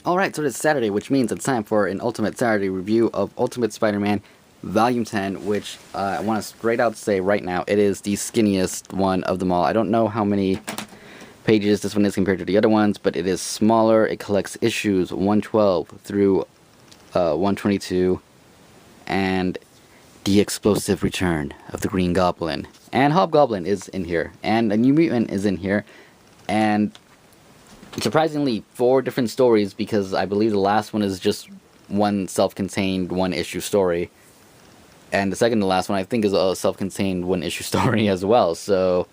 Alright, so it's Saturday, which means it's time for an Ultimate Saturday review of Ultimate Spider-Man Volume 10, which I want to straight out say right now, it is the skinniest one of them all. I don't know how many pages this one is compared to the other ones, but it is smaller. It collects issues 112 through 122, and the explosive return of the Green Goblin. And Hobgoblin is in here, and a New Mutant is in here, and surprisingly 4 different stories, because I believe the last one is just one self-contained one-issue story, and the second to last one I think is a self-contained one-issue story as well. So,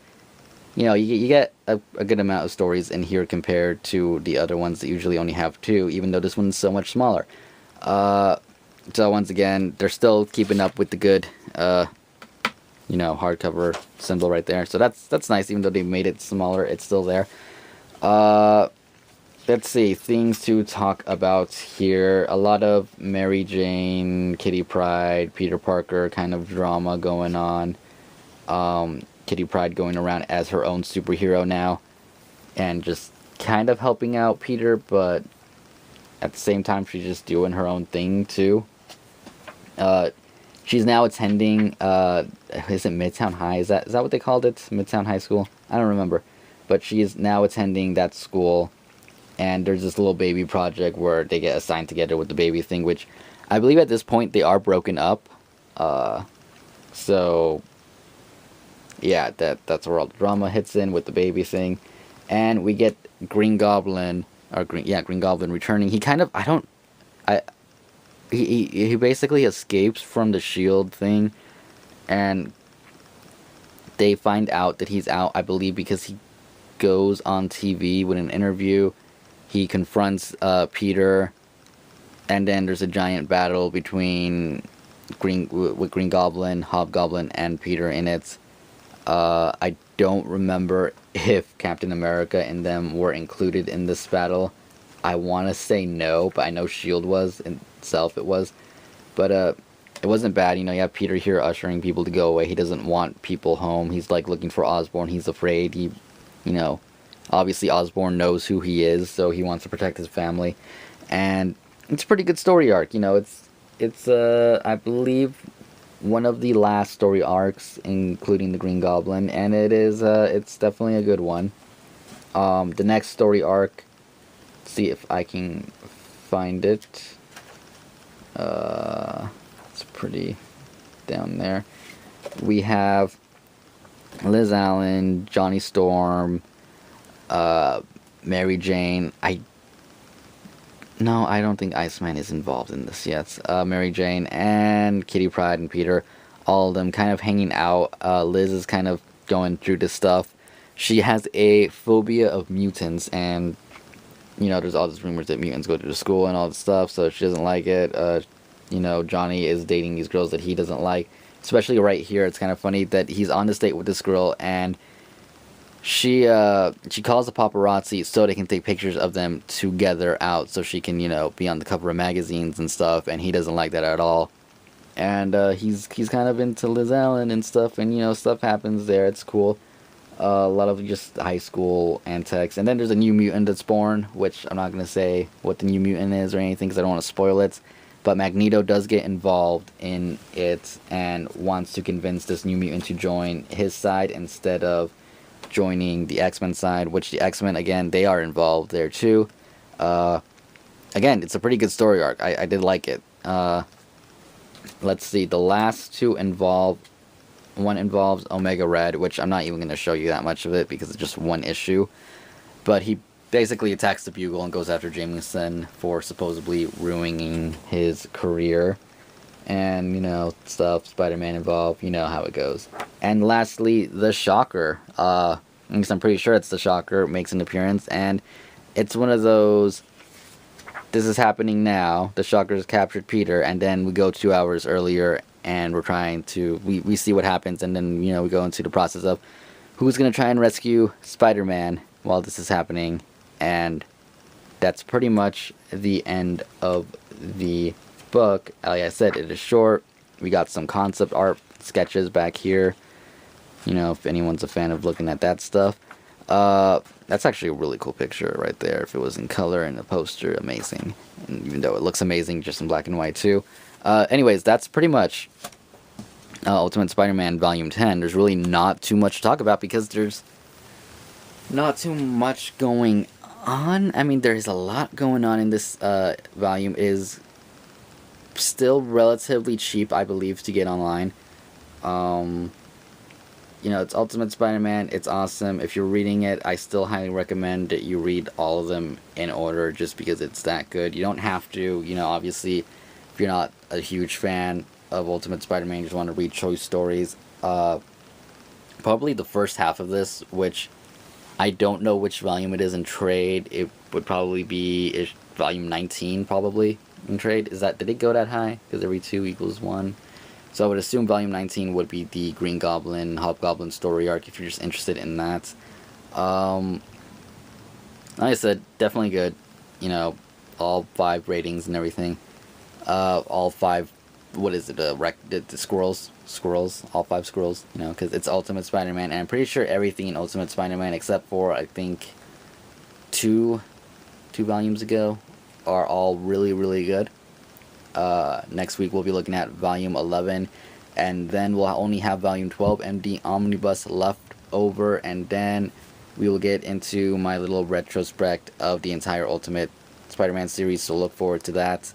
you know, you get a good amount of stories in here compared to the other ones that usually only have 2, even though this one's so much smaller. So once again, they're still keeping up with the good, you know, hardcover symbol right there. So that's nice, even though they made it smaller, it's still there. Let's see, things to talk about here. A lot of Mary Jane, Kitty Pryde, Peter Parker kind of drama going on. Kitty Pryde going around as her own superhero now, and just kind of helping out Peter, but at the same time she's just doing her own thing too. She's now attending, is it Midtown High? Is that what they called it? Midtown High School? I don't remember. But she is now attending that school, and there's this little baby project where they get assigned together with the baby thing, which I believe at this point they are broken up. So yeah, that's where all the drama hits in with the baby thing, and we get Green Goblin returning. He kind of, he basically escapes from the SHIELD thing, and they find out that he's out, I believe, because he goes on TV with an interview. He confronts Peter, and then there's a giant battle between Green Goblin, Hobgoblin, and Peter in it. I don't remember if Captain America and them were included in this battle. I want to say no, but I know SHIELD was, in itself it was. But it wasn't bad. You know, you have Peter here ushering people to go away. He doesn't want people home. He's like looking for Osborn. He's afraid. You know, obviously Osborn knows who he is, so he wants to protect his family. And it's a pretty good story arc. You know, it's I believe one of the last story arcs, including the Green Goblin, and it's definitely a good one. The next story arc, see if I can find it. It's pretty down there. We have Liz Allen, Johnny Storm, Mary Jane. I don't think Iceman is involved in this yet. Mary Jane and Kitty Pryde and Peter, all of them kind of hanging out. Liz is kind of going through this stuff. She has a phobia of mutants, and you know, there's all these rumors that mutants go to the school and all this stuff, so she doesn't like it. You know, Johnny is dating these girls that he doesn't like. Especially right here, it's kind of funny that he's on this date with this girl, and she calls the paparazzi so they can take pictures of them together out, so she can, you know, be on the cover of magazines and stuff, and he doesn't like that at all. And he's kind of into Liz Allen and stuff, and you know, stuff happens there. It's cool. A lot of just high school antics. And then there's a New Mutant that's born, which I'm not going to say what the New Mutant is or anything because I don't want to spoil it. But Magneto does get involved in it and wants to convince this New Mutant to join his side instead of joining the X-Men side, which the X-Men, again, they are involved there too. Again, it's a pretty good story arc. I did like it. Let's see, the last 2 one involves Omega Red, which I'm not even going to show you that much of it because it's just one issue. But he basically attacks the Bugle and goes after Jameson for supposedly ruining his career. And, you know, stuff, Spider-Man involved, you know how it goes. And lastly, the Shocker. Because I'm pretty sure it's the Shocker, makes an appearance. And it's one of those, this is happening now, the Shocker's captured Peter, and then we go 2 hours earlier, and we're trying to, we see what happens, and then, you know, we go into the process of who's going to try and rescue Spider-Man while this is happening. And that's pretty much the end of the book. Like I said, it is short. We got some concept art sketches back here, you know, if anyone's a fan of looking at that stuff. That's actually a really cool picture right there. If it was in color and the poster, amazing. And even though it looks amazing just in black and white too. Anyways, that's pretty much Ultimate Spider-Man Volume 10. There's really not too much to talk about because there's not too much going on. I mean, there's a lot going on in this volume. Is still relatively cheap, I believe, to get online. You know, it's Ultimate Spider-Man. It's awesome. If you're reading it, I still highly recommend that you read all of them in order just because it's that good. You don't have to, you know, obviously, if you're not a huge fan of Ultimate Spider-Man, you just want to read choice stories. Probably the first half of this, which I don't know which volume it is in trade. It would probably be volume 19, probably, in trade. Did it go that high? Because every 2 equals 1. So I would assume volume 19 would be the Green Goblin, Hobgoblin story arc, if you're just interested in that. Like I said, definitely good. You know, all 5 ratings and everything. All 5, what is it, the squirrels, all 5 squirrels, you know, because it's Ultimate Spider-Man, and I'm pretty sure everything in Ultimate Spider-Man, except for, I think, 2 volumes ago, are all really, really good. Next week we'll be looking at volume 11, and then we'll only have volume 12 MD Omnibus left over, and then we will get into my little retrospect of the entire Ultimate Spider-Man series, so look forward to that.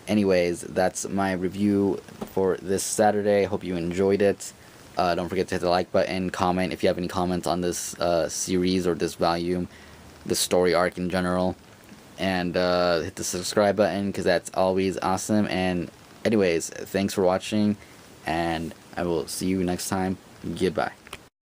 Anyways, that's my review for this Saturday. Hope you enjoyed it. Don't forget to hit the like button, comment if you have any comments on this series or this volume, the story arc in general. And hit the subscribe button because that's always awesome. And anyways, thanks for watching, and I will see you next time. Goodbye.